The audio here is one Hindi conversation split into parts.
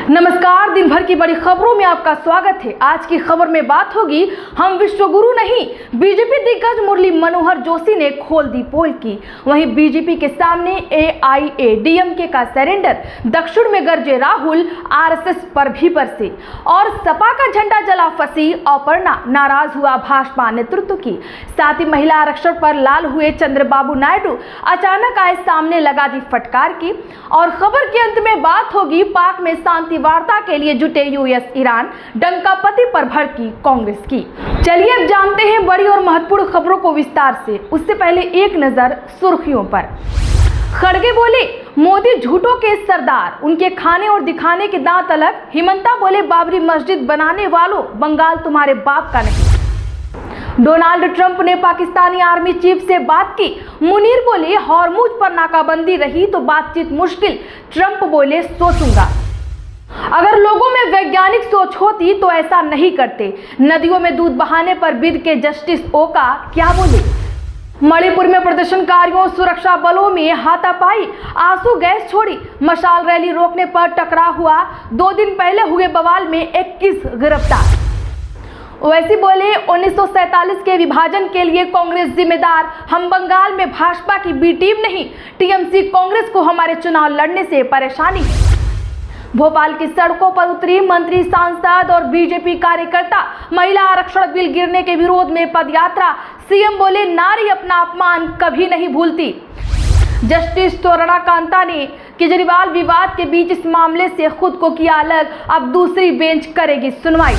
नमस्कार, दिन भर की बड़ी खबरों में आपका स्वागत है। आज की खबर में बात होगी हम विश्वगुरु नहीं, बीजेपी दिग्गज मुरली मनोहर जोशी ने खोल दी पोल की। वहीं बीजेपी के सामने AIADMK का सरेंडर, दक्षिण में गरजे राहुल, RSS पर भी बरसे और सपा का झंडा जला फंसी अपर्णा, नाराज हुआ भाजपा नेतृत्व की। साथ ही महिला आरक्षण पर लाल हुए चंद्रबाबू नायडू अचानक आए सामने, लगा दी फटकार की। और खबर के अंत में बात होगी पाक में शांति वार्ता के लिए जुटे US ईरान, डंकापति पर भड़की कांग्रेस की। चलिए अब जानते हैं बड़ी और महत्वपूर्ण खबरों को विस्तार से। उससे पहले एक नजर सुर्खियों पर। खड़गे बोले मोदी झूठों के सरदार, उनके खाने और दिखाने के दांत अलग। हिमंता बोले बाबरी मस्जिद बनाने वालों, बंगाल तुम्हारे बाप का नहीं। डोनाल्ड ट्रंप ने पाकिस्तानी आर्मी चीफ से बात की। मुनीर बोले हॉर्मुज पर नाकाबंदी रही तो बातचीत मुश्किल। ट्रंप बोले सोचूंगा। अगर लोगों में वैज्ञानिक सोच होती तो ऐसा नहीं करते। नदियों में दूध बहाने पर बिद के जस्टिस ओका क्या बोले। मणिपुर में प्रदर्शनकारियों सुरक्षा बलों में हाथापाई, आंसू गैस छोड़ी। मशाल रैली रोकने पर टकराव हुआ। 2 दिन पहले हुए बवाल में 21 गिरफ्तार। ओवैसी बोले 1947 के विभाजन के लिए कांग्रेस जिम्मेदार, हम बंगाल में भाजपा की बी टीम नहीं। TMC कांग्रेस को हमारे चुनाव लड़ने से परेशानी है। भोपाल की सड़कों पर उतरी मंत्री, सांसद और बीजेपी कार्यकर्ता। महिला आरक्षण बिल गिरने के विरोध में पदयात्रा। CM बोले नारी अपना अपमान कभी नहीं भूलती। जस्टिस तोरणा कांता ने केजरीवाल विवाद के बीच इस मामले से खुद को किया अलग, अब दूसरी बेंच करेगी सुनवाई।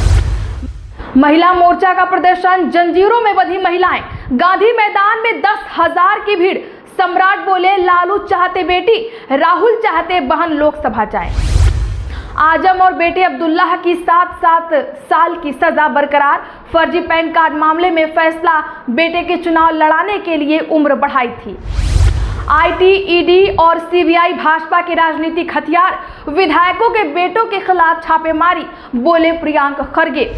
महिला मोर्चा का प्रदर्शन, जंजीरों में बंधी महिलाएं। गांधी मैदान में 10,000 की भीड़। सम्राट बोले लालू चाहते बेटी, राहुल चाहते बहन लोकसभा जाए। आजम और बेटे अब्दुल्लाह की 7-7 साल की सजा बरकरार। फर्जी पैन कार्ड मामले में फैसला, बेटे के चुनाव लड़ाने के लिए उम्र बढ़ाई थी। IT, ED और CBI भाजपा के राजनीतिक हथियार। विधायकों के बेटों के खिलाफ छापेमारी, बोले प्रियंक खड़गे।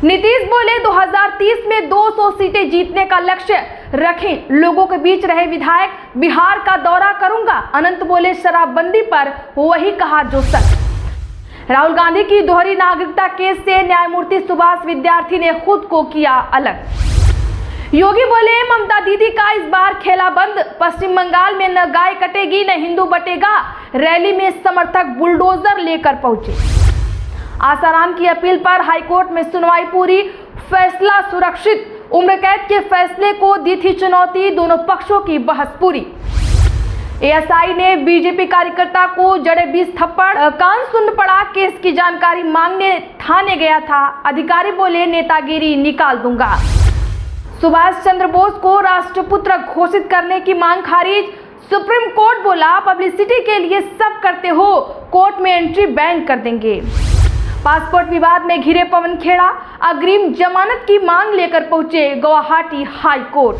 नीतीश बोले 2030 में 200 सीटें जीतने का लक्ष्य रखें, लोगों के बीच रहे विधायक, बिहार का दौरा करूंगा। अनंत बोले शराबबंदी पर वही कहा जो सच। राहुल गांधी की दोहरी नागरिकता केस से न्यायमूर्ति सुभाष विद्यार्थी ने खुद को किया अलग। योगी बोले ममता दीदी का इस बार खेला बंद, पश्चिम बंगाल में न गाय कटेगी न हिंदू बटेगा। रैली में समर्थक बुलडोजर लेकर पहुंचे। आसाराम की अपील पर हाईकोर्ट में सुनवाई पूरी, फैसला सुरक्षित। उम्र कैद के फैसले को दी थी चुनौती, दोनों पक्षों की बहस पूरी। ASI ने बीजेपी कार्यकर्ता को जड़े 20 थप्पड़, कान सुन पड़ा। केस की जानकारी मांगने थाने गया था, अधिकारी बोले नेतागिरी निकाल दूंगा। सुभाष चंद्र बोस को राष्ट्रपुत्र घोषित करने की मांग खारिज। सुप्रीम कोर्ट बोला पब्लिसिटी के लिए सब करते हो, कोर्ट में एंट्री बैन कर देंगे। पासपोर्ट विवाद में घिरे पवन खेड़ा, अग्रिम जमानत की मांग लेकर पहुंचे गुवाहाटी हाई कोर्ट।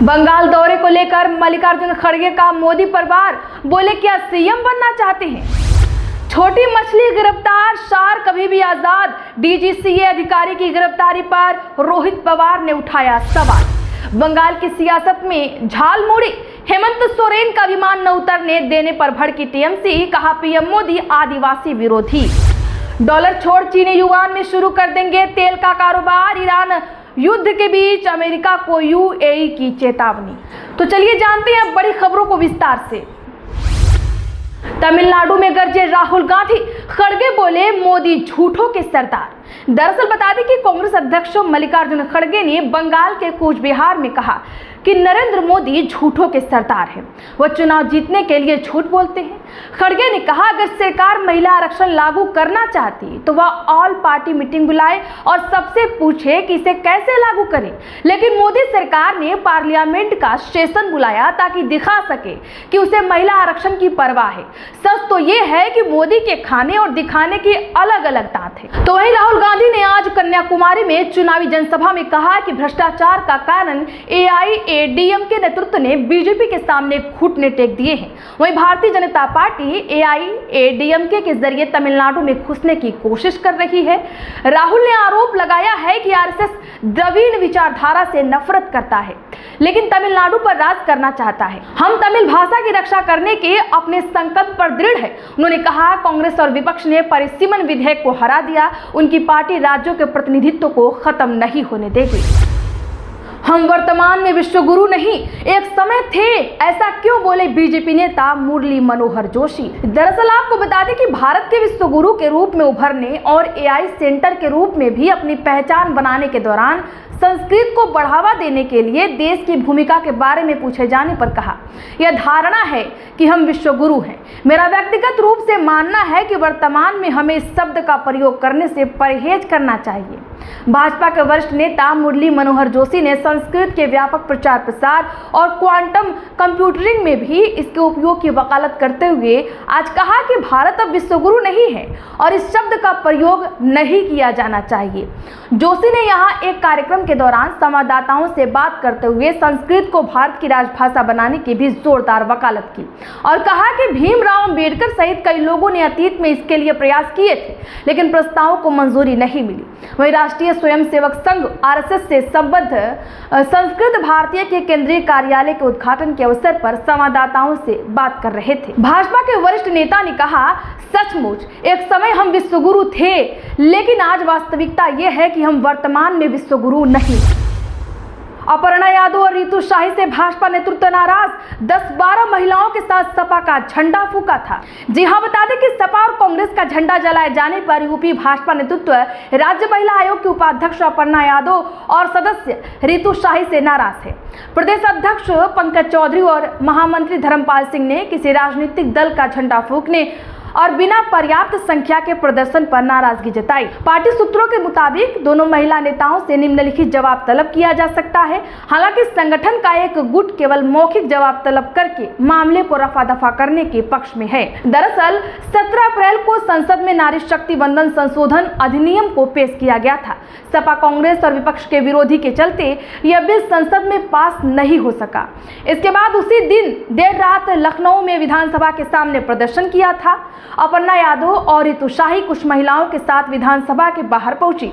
बंगाल दौरे को लेकर मल्लिकार्जुन खड़गे का मोदी पर वार, बोले क्या CM बनना चाहते हैं। छोटी मछली गिरफ्तार, शार कभी भी आजाद। DGCA अधिकारी की गिरफ्तारी पर रोहित पवार ने उठाया सवाल। बंगाल की सियासत में झाल मुड़ी, हेमंत सोरेन का विमान न उतरने देने पर भड़की TMC, कहा PM मोदी आदिवासी विरोधी। डॉलर छोड़ चीनी युआन में शुरू कर देंगे तेल का कारोबार। ईरान युद्ध के बीच अमेरिका को UAE की चेतावनी। तो चलिए जानते हैं अब बड़ी खबरों को विस्तार से। तमिलनाडु में गरजे राहुल गांधी, खड़गे बोले मोदी झूठों के सरदार। दरअसल बता दें कि कांग्रेस अध्यक्ष मल्लिकार्जुन खड़गे ने बंगाल के कूच बिहार में कहा कि नरेंद्र मोदी झूठों के सरदार हैं, वह चुनाव जीतने के लिए झूठ बोलते हैं। खड़गे ने कहा अगर सरकार महिला आरक्षण लागू करना चाहती तो वह ऑल पार्टी मीटिंग बुलाए और सबसे पूछे कि इसे कैसे लागू करें। लेकिन मोदी सरकार ने पार्लियामेंट का सेशन बुलाया ताकि दिखा सके कि उसे महिला आरक्षण की परवाह है। सच तो ये है कि मोदी के खाने और दिखाने के अलग अलग दांत थे। तो वहीं राहुल गांधी ने आज कन्याकुमारी में चुनावी जनसभा में कहा कि भ्रष्टाचार का कारण AIADMK नेतृत्व ने बीजेपी के सामने घुटने टेक दिए हैं। वहीं भारतीय जनता पार्टी AIADMK के जरिए तमिलनाडु में घुसने की कोशिश कर रही है। राहुल ने आरोप लगाया है कि आरएसएस द्रविड़ विचारधारा से नफरत करता है, लेकिन तमिलनाडु पर राज करना चाहता है। हम तमिल भाषा की रक्षा करने के अपने संकल्प पर दृढ़ है। उन्होंने कहा, कांग्रेस और विपक्ष ने परिसीमन विधेयक को हरा दिया। उनकी पार्टी राज्यों के प्रतिनिधित्व को खत्म नहीं होने देगी। हम वर्तमान में विश्वगुरु नहीं, एक समय थे, ऐसा क्यों बोले बीजेपी नेता मुरली मनोहर जोशी। दरअसल आपको बता दें कि भारत के विश्वगुरु के रूप में उभरने और AI सेंटर के रूप में भी अपनी पहचान बनाने के दौरान संस्कृत को बढ़ावा देने के लिए देश की भूमिका के बारे में पूछे जाने पर कहा, यह धारणा है कि हम विश्वगुरु हैं। मेरा व्यक्तिगत रूप से मानना है कि वर्तमान में हमें इस शब्द का प्रयोग करने से परहेज करना चाहिए। भाजपा के वरिष्ठ नेता मुरली मनोहर जोशी ने संस्कृत के व्यापक प्रचार प्रसार और क्वांटम कंप्यूटरिंग में भी इसके उपयोग की वकालत करते हुए आज कहा कि भारत अब विश्वगुरु नहीं है और इस शब्द का प्रयोग नहीं किया जाना चाहिए। जोशी ने यहाँ एक कार्यक्रम के दौरान संवाददाताओं से बात करते हुए संस्कृत को भारत की राजभाषा बनाने की भी जोरदार वकालत की और कहा कि भीमराव अंबेडकर सहित कई लोगों ने अतीत में इसके लिए प्रयास किए थे, लेकिन प्रस्तावों को मंजूरी नहीं मिली। वहीं राष्ट्रीय स्वयंसेवक संघ RSS से संबद्ध संस्कृत भारतीय के केंद्रीय कार्यालय के उद्घाटन के अवसर पर संवाददाताओं से बात कर रहे थे। भाजपा के वरिष्ठ नेता ने कहा, सचमुच एक समय हम विश्वगुरु थे, लेकिन आज वास्तविकता यह है कि हम वर्तमान में विश्वगुरु नहीं। अपर्णा यादव और रितु शाही से भाजपा नेतृत्व नाराज, 10-12 महिलाओं के साथ सपा का झंडा फूका था। जी हां, बता दें कि सपा और कांग्रेस का झंडा जलाए जाने पर यूपी भाजपा नेतृत्व राज्य महिला आयोग के उपाध्यक्ष अपर्णा यादव और सदस्य रितु शाही से नाराज है। प्रदेश अध्यक्ष पंकज चौधरी और महामंत्री धर्मपाल सिंह ने किसी राजनीतिक दल का झंडा फूकने और बिना पर्याप्त संख्या के प्रदर्शन पर नाराजगी जताई। पार्टी सूत्रों के मुताबिक दोनों महिला नेताओं से निम्नलिखित जवाब तलब किया जा सकता है। हालांकि संगठन का एक गुट केवल मौखिक जवाब तलब करके मामले को रफा दफा करने के पक्ष में है। दरअसल 17 अप्रैल को संसद में नारी शक्ति वंदन संशोधन अधिनियम को पेश किया गया था। सपा, कांग्रेस और विपक्ष के विरोधी के चलते यह बिल संसद में पास नहीं हो सका। इसके बाद उसी दिन देर रात लखनऊ में विधानसभा के सामने प्रदर्शन किया था। अपर्णा यादव और रितु शाही कुछ महिलाओं के साथ विधानसभा के बाहर पहुंची।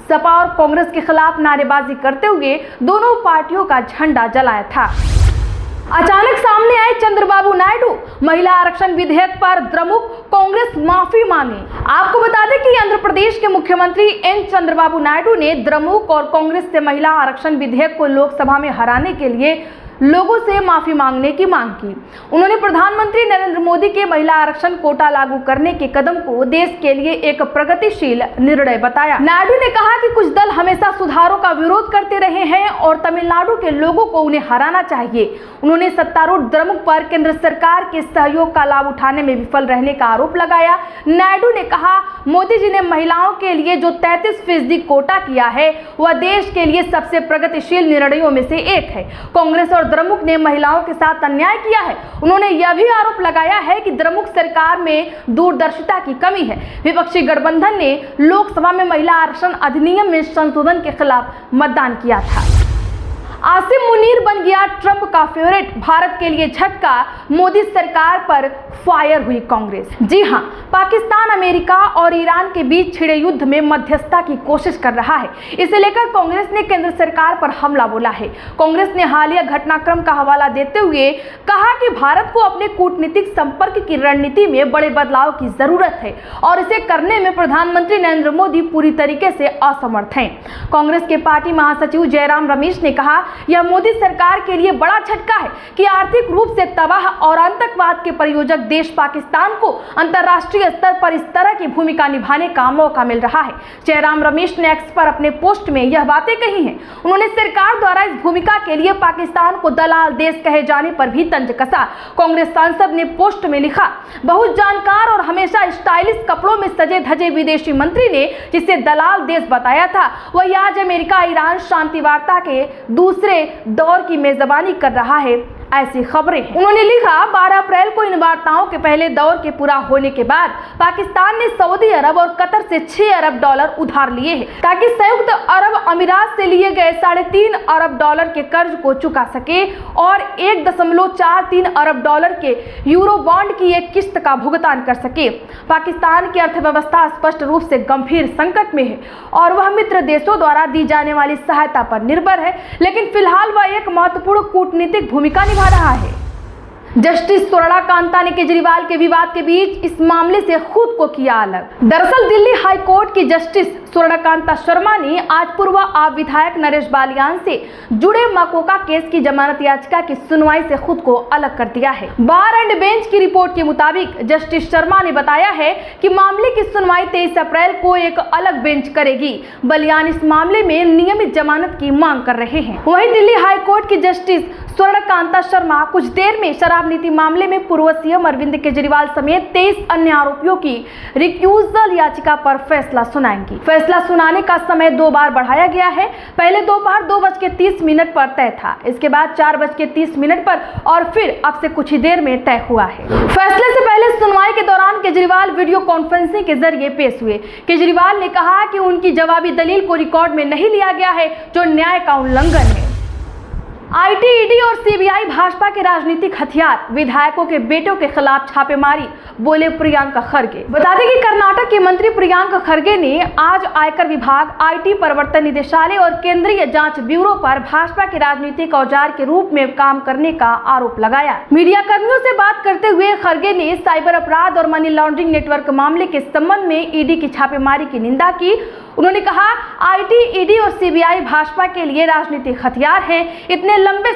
सपा और कांग्रेस के खिलाफ नारेबाजी करते हुए दोनों पार्टियों का झंडा जलाया था। अचानक सामने आए चंद्रबाबू नायडू, महिला आरक्षण विधेयक पर द्रमुक, कांग्रेस माफी मांगे। आपको बता दें कि आंध्र प्रदेश के मुख्यमंत्री एन चंद्रबाबू नायडू ने द्रमुक और कांग्रेस से महिला आरक्षण विधेयक को लोकसभा में हराने के लिए लोगों से माफी मांगने की मांग की। उन्होंने प्रधानमंत्री नरेंद्र मोदी के महिला आरक्षण कोटा लागू करने के कदम को देश के लिए एक प्रगतिशील निर्णय बताया। नायडू ने कहा कि कुछ दल हमेशा सुधारों का विरोध करते रहे हैं और तमिलनाडु के लोगों को उन्हें हराना चाहिए। उन्होंने सत्तारूढ़ द्रमुक पर केंद्र सरकार के सहयोग का लाभ उठाने में विफल रहने का आरोप लगाया। नायडू ने कहा, मोदी जी ने महिलाओं के लिए जो 33% कोटा किया है वह देश के लिए सबसे प्रगतिशील निर्णयों में से एक है। कांग्रेस और द्रमुक ने महिलाओं के साथ अन्याय किया है। उन्होंने यह भी आरोप लगाया है कि द्रमुक सरकार में दूरदर्शिता की कमी है। विपक्षी गठबंधन ने लोकसभा में महिला आरक्षण अधिनियम में संशोधन के खिलाफ मतदान किया था। आसिम मुनीर बन गया ट्रंप का फेवरेट, भारत के लिए झटका, मोदी सरकार पर फायर हुई कांग्रेस। जी हां, पाकिस्तान, अमेरिका और ईरान के बीच छिड़े युद्ध में मध्यस्थता की कोशिश कर रहा है। इसे लेकर कांग्रेस ने केंद्र सरकार पर हमला बोला है। कांग्रेस ने हालिया घटनाक्रम का हवाला देते हुए कहा कि भारत को अपने कूटनीतिक संपर्क की रणनीति में बड़े बदलाव की जरूरत है और इसे करने में प्रधानमंत्री नरेंद्र मोदी पूरी तरीके से असमर्थ हैं। कांग्रेस के पार्टी महासचिव जयराम रमेश ने कहा, यह मोदी सरकार के लिए बड़ा झटका है कि आर्थिक रूप से तबाह और आतंकवाद के प्रयोजक देश पाकिस्तान को अंतर्राष्ट्रीय स्तर पर इस तरह की भूमिका निभाने का मौका मिल रहा है। जयराम रमेश ने एक्स पर अपने पोस्ट में यह बातें कही हैं। उन्होंने सरकार द्वारा इस भूमिका के लिए पाकिस्तान को दलाल देश कहे जाने पर भी तंज कसा। कांग्रेस सांसद ने पोस्ट में लिखा, बहुत जानकार और हमेशा स्टाइलिश कपड़ों में सजे धजे विदेशी मंत्री ने जिसे दलाल देश बताया था, वही आज अमेरिका ईरान शांति वार्ता के दूसरे दौर की मेजबानी कर रहा है। ऐसी खबरें हैं। उन्होंने लिखा, 12 अप्रैल को इन वार्ताओं के पहले दौर के पूरा होने के बाद पाकिस्तान ने सऊदी अरब और कतर से $6 अरब उधार लिए हैं ताकि संयुक्त अरब अमीरात से लिए गए $3.5 अरब के कर्ज को चुका सके और $1.43 अरब के यूरो बॉन्ड की एक किस्त का भुगतान कर सके। पाकिस्तान की अर्थव्यवस्था स्पष्ट रूप से गंभीर संकट में है और वह मित्र देशों द्वारा दी जाने वाली सहायता पर निर्भर है, लेकिन फिलहाल वह एक महत्वपूर्ण कूटनीतिक भूमिका निभा रहा है। जस्टिस स्वर्णा कांता ने केजरीवाल के विवाद के बीच इस मामले से खुद को किया अलग। दरअसल दिल्ली हाई कोर्ट की जस्टिस स्वर्णा कांता शर्मा ने आज पूर्व आप विधायक नरेश बालियान से जुड़े मकोका केस की जमानत याचिका की सुनवाई से खुद को अलग कर दिया है। बार एंड बेंच की रिपोर्ट के मुताबिक जस्टिस शर्मा ने बताया है कि मामले की सुनवाई 23 अप्रैल को एक अलग बेंच करेगी। बलियान इस मामले में नियमित जमानत की मांग कर रहे हैं। वहीं दिल्ली हाई कोर्ट की जस्टिस स्वर्णा कांता शर्मा कुछ देर में शराब नीति मामले में पूर्व सीएम अरविंद केजरीवाल समेत 23 अन्य आरोपियों की रिक्यूजल याचिका पर फैसला सुनाएंगी। फैसला सुनाने का समय 2 बार बढ़ाया गया है। पहले दोपहर 2:30 पर तय था, इसके बाद 4:30 पर और फिर अब से कुछ ही देर में तय हुआ है। फैसले से पहले सुनवाई के दौरान केजरीवाल वीडियो कॉन्फ्रेंसिंग के जरिए पेश हुए। केजरीवाल ने कहा कि उनकी जवाबी दलील को रिकॉर्ड में नहीं लिया गया है, जो न्याय का उल्लंघन है। आईटी, ईडी और सीबीआई भाजपा के राजनीतिक हथियार, विधायकों के बेटों के खिलाफ छापेमारी, बोले प्रियंका खरगे। बता दें कि कर्नाटक के मंत्री प्रियंका खरगे ने आज आयकर विभाग, आईटी प्रवर्तन निदेशालय और केंद्रीय जांच ब्यूरो पर भाजपा के राजनीतिक औजार के रूप में काम करने का आरोप लगाया। मीडिया कर्मियों से बात करते हुए खरगे ने साइबर अपराध और मनी लॉन्ड्रिंग नेटवर्क मामले के संबंध में ईडी की छापेमारी की निंदा की। उन्होंने कहा, आईटी, ईडी और सीबीआई भाजपा के लिए राजनीतिक हथियार हैं। इतने लंबे